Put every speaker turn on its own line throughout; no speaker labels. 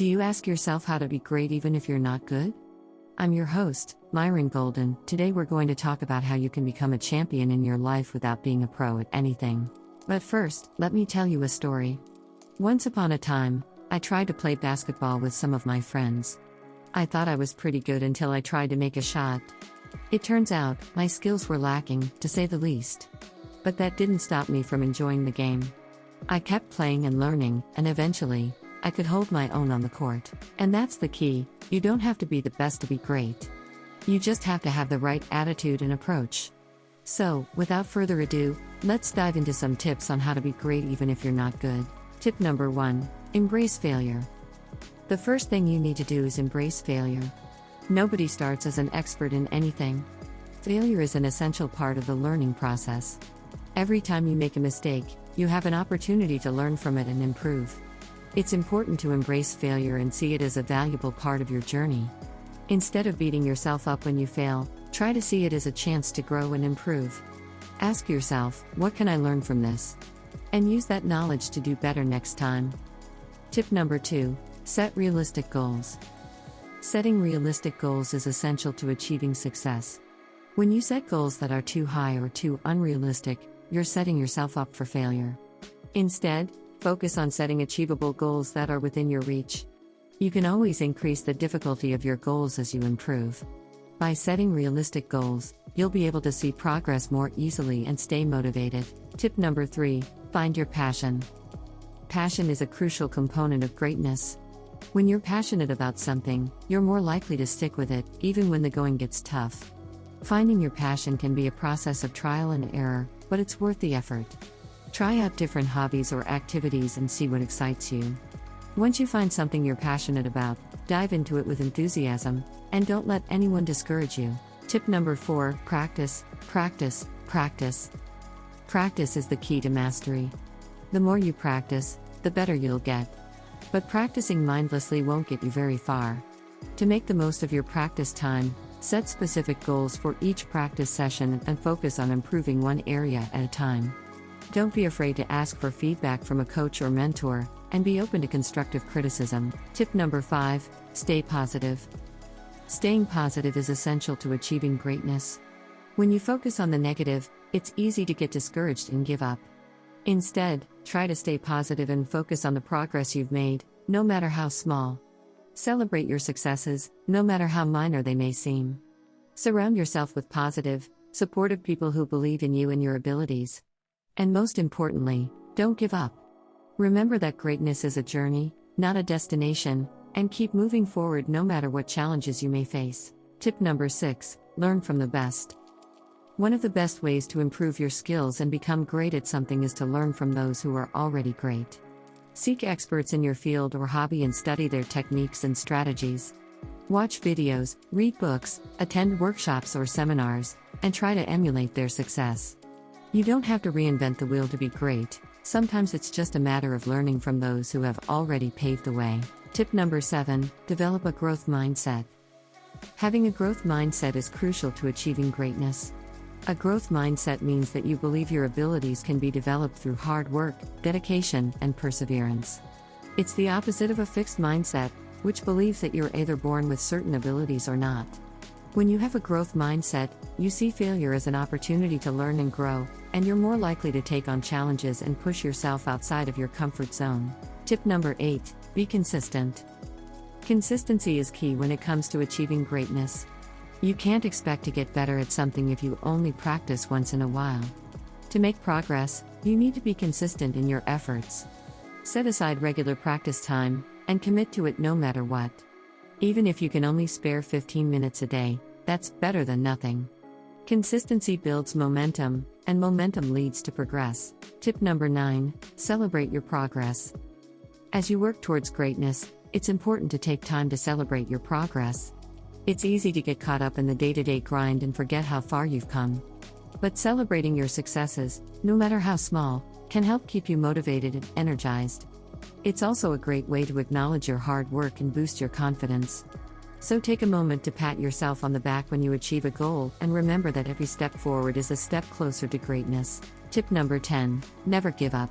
Do you ask yourself how to be great even if you're not good? I'm your host, Myron Golden. Today we're going to talk about how you can become a champion in your life without being a pro at anything. But first, let me tell you a story. Once upon a time, I tried to play basketball with some of my friends. I thought I was pretty good until I tried to make a shot. It turns out, my skills were lacking, to say the least. But that didn't stop me from enjoying the game. I kept playing and learning, and eventually, I could hold my own on the court. And that's the key: you don't have to be the best to be great. You just have to have the right attitude and approach. So, without further ado, let's dive into some tips on how to be great even if you're not good. Tip number 1: embrace failure. The first thing you need to do is embrace failure. Nobody starts as an expert in anything. Failure is an essential part of the learning process. Every time you make a mistake, you have an opportunity to learn from it and improve. It's important to embrace failure and see it as a valuable part of your journey. Instead of beating yourself up when you fail, try to see it as a chance to grow and improve. Ask yourself, what can I learn from this? And use that knowledge to do better next time. Tip number 2: set realistic goals. Setting realistic goals is essential to achieving success. When you set goals that are too high or too unrealistic, you're setting yourself up for failure. Instead, focus on setting achievable goals that are within your reach. You can always increase the difficulty of your goals as you improve. By setting realistic goals, you'll be able to see progress more easily and stay motivated. Tip number 3: find your passion. Passion is a crucial component of greatness. When you're passionate about something, you're more likely to stick with it, even when the going gets tough. Finding your passion can be a process of trial and error, but it's worth the effort. Try out different hobbies or activities and see what excites you. Once you find something you're passionate about, dive into it with enthusiasm, and don't let anyone discourage you. Tip number 4: practice, practice, practice. Practice is the key to mastery. The more you practice, the better you'll get. But practicing mindlessly won't get you very far. To make the most of your practice time, set specific goals for each practice session and focus on improving one area at a time. Don't be afraid to ask for feedback from a coach or mentor, and be open to constructive criticism. Tip number 5: stay positive. Staying positive is essential to achieving greatness. When you focus on the negative, it's easy to get discouraged and give up. Instead, try to stay positive and focus on the progress you've made, no matter how small. Celebrate your successes, no matter how minor they may seem. Surround yourself with positive, supportive people who believe in you and your abilities. And most importantly, don't give up. Remember that greatness is a journey, not a destination, and keep moving forward no matter what challenges you may face. Tip number 6: learn from the best. One of the best ways to improve your skills and become great at something is to learn from those who are already great. Seek experts in your field or hobby and study their techniques and strategies. Watch videos, read books, attend workshops or seminars, and try to emulate their success. You don't have to reinvent the wheel to be great. Sometimes it's just a matter of learning from those who have already paved the way. Tip number 7: develop a growth mindset. Having a growth mindset is crucial to achieving greatness. A growth mindset means that you believe your abilities can be developed through hard work, dedication, and perseverance. It's the opposite of a fixed mindset, which believes that you're either born with certain abilities or not. When you have a growth mindset, you see failure as an opportunity to learn and grow, and you're more likely to take on challenges and push yourself outside of your comfort zone. Tip number 8: be consistent. Consistency is key when it comes to achieving greatness. You can't expect to get better at something if you only practice once in a while. To make progress, you need to be consistent in your efforts. Set aside regular practice time, and commit to it no matter what. Even if you can only spare 15 minutes a day, that's better than nothing. Consistency builds momentum, and momentum leads to progress. Tip number 9: celebrate your progress. As you work towards greatness, it's important to take time to celebrate your progress. It's easy to get caught up in the day-to-day grind and forget how far you've come. But celebrating your successes, no matter how small, can help keep you motivated and energized. It's also a great way to acknowledge your hard work and boost your confidence. So take a moment to pat yourself on the back when you achieve a goal, and remember that every step forward is a step closer to greatness. Tip number 10: never give up.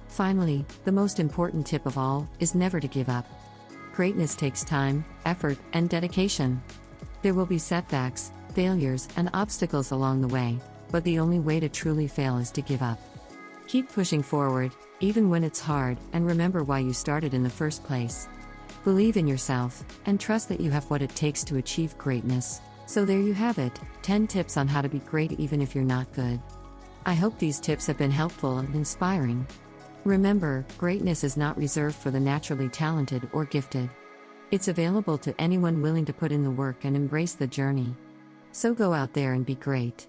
Finally, the most important tip of all is never to give up. Greatness takes time, effort, and dedication. There will be setbacks, failures, and obstacles along the way, but the only way to truly fail is to give up. Keep pushing forward, even when it's hard, and remember why you started in the first place. Believe in yourself, and trust that you have what it takes to achieve greatness. So there you have it, 10 tips on how to be great even if you're not good. I hope these tips have been helpful and inspiring. Remember, greatness is not reserved for the naturally talented or gifted. It's available to anyone willing to put in the work and embrace the journey. So go out there and be great.